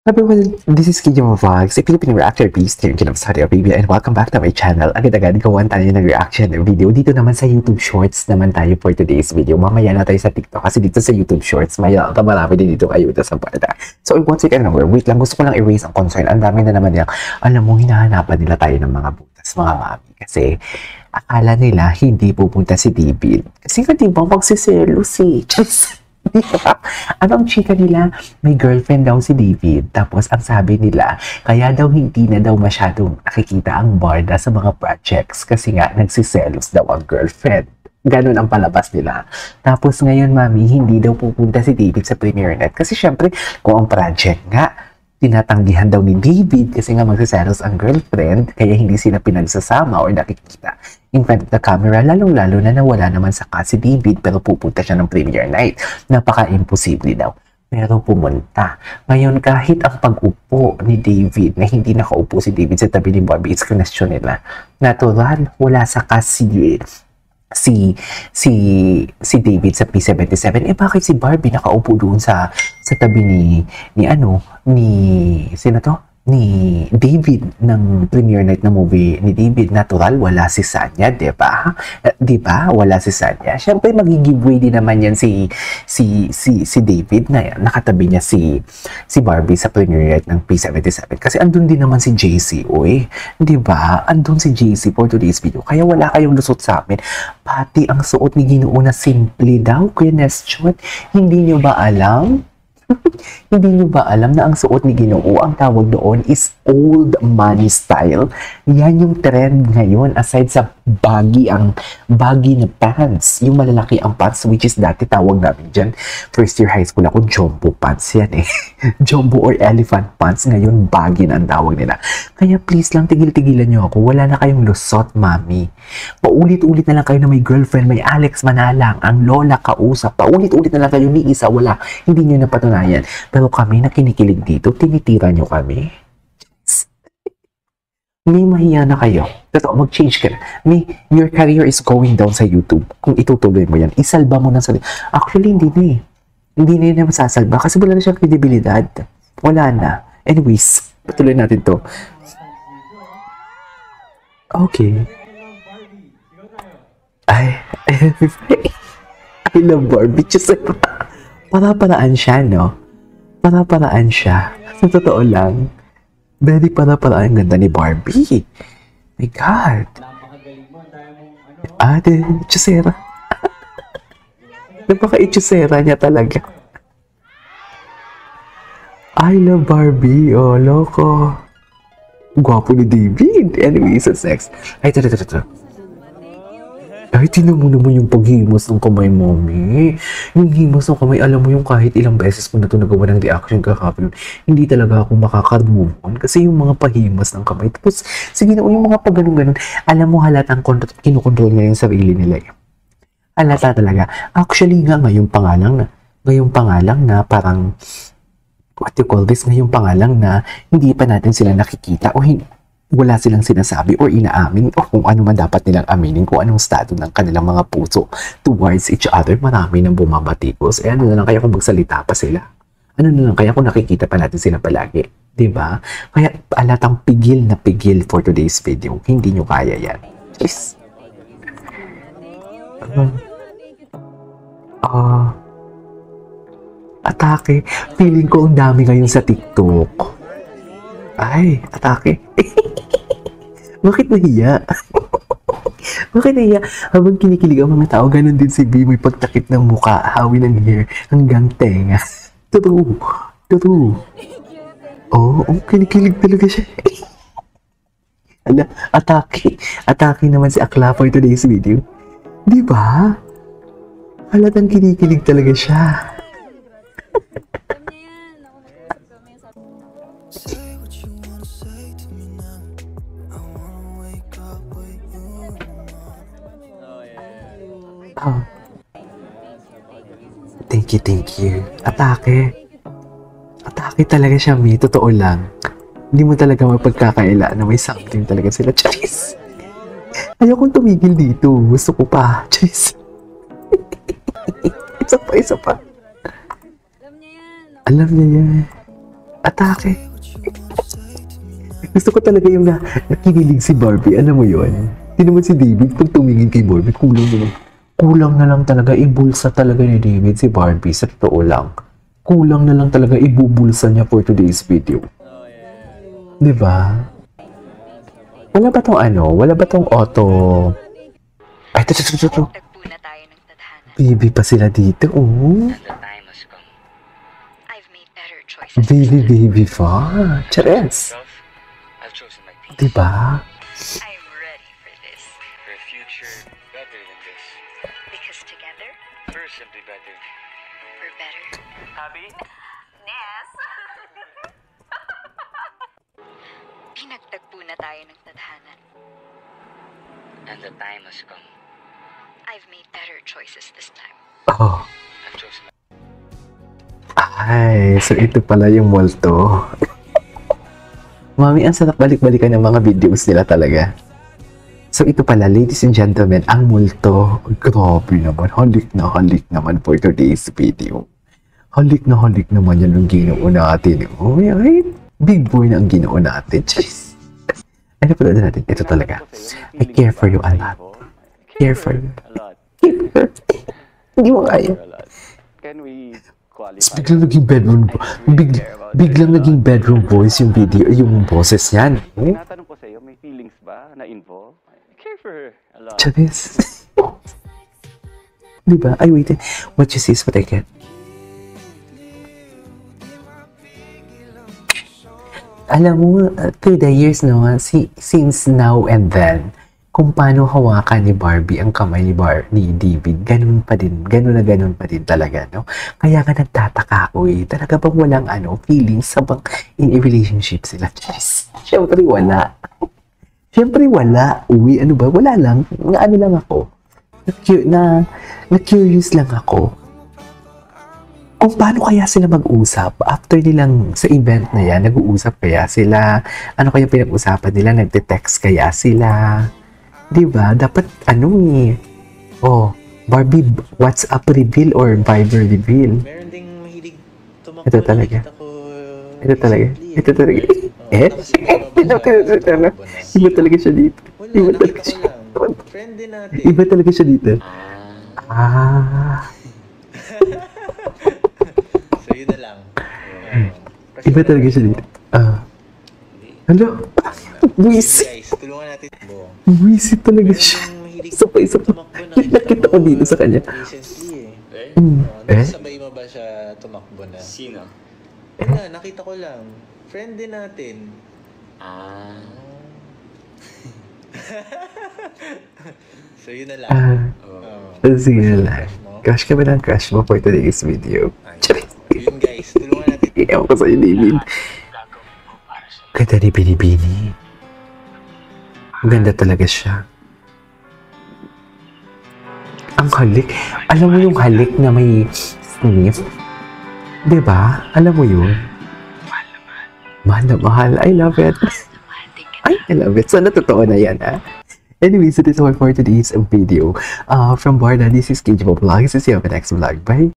Everyone, this is Kidyo Vlogs, a Philippine reactor beast here in Saudi Arabia, and welcome back to my channel. Agad-agad gawan tayo ng reaction video. Dito naman sa YouTube Shorts naman tayo for today's video. Mamaya na tayo sa TikTok kasi dito sa YouTube Shorts, marami din dito kayo sa parada. So, once again, wait lang, gusto ko lang erase ang concern. Ang dami na naman yung, alam mo, hinahanapan nila tayo ng mga butas, mga mami. Kasi, akala nila hindi pupunta si David. Kasi nga, di ba, magsiselos eh. Diba? Anong chika nila? May girlfriend daw si David. Tapos ang sabi nila, kaya daw hindi na daw masyadong nakikita ang Barda sa mga projects kasi nga nagsiselos daw ang girlfriend. Ganun ang palabas nila. Tapos ngayon, mami, hindi daw pupunta si David sa premiere night. Kasi syempre, kung ang project nga, tinatanggihan daw ni David kasi nga magsiselos ang girlfriend, kaya hindi sila pinagsasama or nakikita in front of the camera, lalong-lalo na nawala naman sa si David pero pupunta siya ng premiere night. Napaka-imposible daw. Pero pumunta. Ngayon, kahit ang pag-upo ni David, na hindi nakaupo si David sa tabi ni Barbie, it's question nila. Natural, wala sa si David sa P77. Bakit si Barbie nakaupo doon sa tabi ni David ng premiere night na movie ni David? Natural, wala si Sanya, diba? Diba? Wala si Sanya. Siyempre, mag-giveaway din naman yan si David na nakatabi niya si Barbie sa premiere night ng P77. Kasi andun din naman si JC, oy. Diba? Andun si JC for today's video. Kaya wala kayong lusot sa amin. Pati ang suot ni Ginoo na simple daw, Kuya Nestor. Hindi niyo ba alam? Hindi niyo ba alam na ang suot ni Ginoo, ang tawag doon is old money style? Yan yung trend ngayon, aside sa baggy na pants. Yung malalaki ang pants, which is dati tawag namin dyan. First year high school ako, jumbo pants yan eh. Jumbo or elephant pants. Ngayon, baggy na ang tawag nila. Kaya please lang, tigil-tigilan niyo ako. Wala na kayong lusot, mami. Paulit-ulit na lang kayo na may girlfriend, may Alex Manalang, ang lola kausap. Paulit-ulit na lang kayo ni isa, wala. Hindi niyo napatunayan. Pero kami na kinikilig dito, tinitira niyo kami. May mahiya na kayo. Totoo, mag-change ka na. Your career is going down sa YouTube. Kung itutuloy mo yan, isalba mo na sa... Actually, hindi na eh. Hindi na yun masasalba kasi wala na siyang kredibilidad. Wala na. Anyways, patuloy natin to. Okay. I love Barbie. Para-paraan siya, no? Para-paraan siya. Sa totoo lang. Very para-paraan. Ganda ni Barbie. My God. Chusera. Napaka-ichusera niya talaga. I love Barbie. Oh, loko. Gwapo ni David. Anyway, sa sex. Ay, ito. Ay, tinan mo naman yung paghimos ng kamay, mommy. Yung himos ng kamay, alam mo yung kahit ilang beses ko na ito nagawa ng reaction kahapon, hindi talaga ako makaka-move on. Kasi yung mga pahimos ng kamay. Tapos, sige na, yung mga pag-ganun-ganun, alam mo halatang kinukontrol niya yung sarili nila. Halata talaga. Actually nga, ngayong pangalang na parang, what you call this, ngayong pangalang na hindi pa natin sila nakikita o wala silang sinasabi or inaamin o kung ano man dapat nilang aminin, kung anong estado ng kanilang mga puso towards each other. Marami nang bumabatikos. Ano na lang kaya kung magsalita pa sila? Ano na lang kaya kung nakikita pa natin sila palagi? Diba? Kaya alatang pigil na pigil for today's video. Hindi nyo kaya yan. Yes. Atake. Feeling ko ang dami ngayon sa TikTok. Ay, atake. Bakit nahiya? Bakit nahiya? Habang kinikilig ang mga tao, ganun din si B, may pagtakip ng muka, hawi ng hair, hanggang tenga. True. Oh, kinikilig talaga siya. Ala, atake. Atake naman si Akla for today's video. Diba? Halatang kinikilig talaga siya. Oh. Thank you. Atake talaga siya, may totoo lang. Hindi mo talaga mapagkakaila na may something talaga sila. Charis! Ayokong tumigil dito. Gusto ko pa. Jeez. Isa pa. Alam niya yan. Atake. Gusto ko talaga yung nakinilig si Barbie. Alam mo yun? Hindi naman si David pag tumingin kay Barbie, kulang na lang talaga. Ibulsa talaga ni David si Barbie. Sa totoo lang. Kulang na lang talaga ibubulsa niya for today's video. Diba? Wala ba tong Wala ba tong auto? Ay, ito. Baby pa sila dito, oh. Baby fa. Chares. Diba? I'm ready for this. For a future better than this. Because together, We're simply better. we're better. Happy? Nes! Pinagtagpo na tayo ng tadhana. And the time has come. I've made better choices this time. Oh. I've chosen my... Ay, so ito pala yung multo. Mami, ang sarap balik-balikan ng mga videos nila talaga. So ito pala, ladies and gentlemen, ang multo. Grabe naman, halik naman for today's video. Halik naman yan ang ginoo natin. Uy, ay, big boy na ang ginoo natin. Jeez. Ano pala natin? Ito talaga. I care for you a lot. Care for you. Hindi mo kaya. Can we Tapos biglang naging biglang naging bedroom voice yung video, yung boses niyan. Tinatanong ko sa'yo, may feelings ba na involved? I care for her a lot. Chavis. Diba? Ay, wait. What you see is what I get. Alam mo, through the years, no, since now and then, kung paano hawakan ni Barbie ang kamay ni David, ganun pa din talaga, no? Kaya nga nagtataka ako talaga bang walang feelings sabang in a relationship sila? Yes. Siyempre wala. Uy, ano ba? Wala lang. Lang ako. Na-curious lang ako. Kung paano kaya sila mag-usap after nilang sa event na yan, nag-uusap kaya sila? Ano kaya pinag-usapan nila? Nagte-text kaya sila? Diba? Dapat Oh, Barbie WhatsApp reveal or Viber reveal. Meron ding mahilig tumakbo. Ito talaga. Ito talaga. Iba talaga siya dito. Wala, nakita ko lang. Friend din natin. Iba talaga siya dito. So yun na lang. Iba talaga siya dito. Hello? Buisit. Guys, tulungan natin. Buisit talaga siya. Isa pa. Nakita ko dito sa kanya. Recently Sabay mo ba siya tumakbo na? Sino? Nakita ko lang. Friend din natin. So yun na lang. Sige na lang. Crush ka ba ng crush mo for today's video? Yun guys, tulungan natin. Ewan ko sa'yo, David. Ganda ni Binibini. Ganda talaga siya. Ang halik. Alam mo yung halik na may sniff? Diba? Alam mo yun? Mahal na mahal. I love it. I love it. Sana totoo na yan, ha? Anyways, it is all for today's video. From Barda, this is KJ Vlogs. See you on the next vlog. Bye!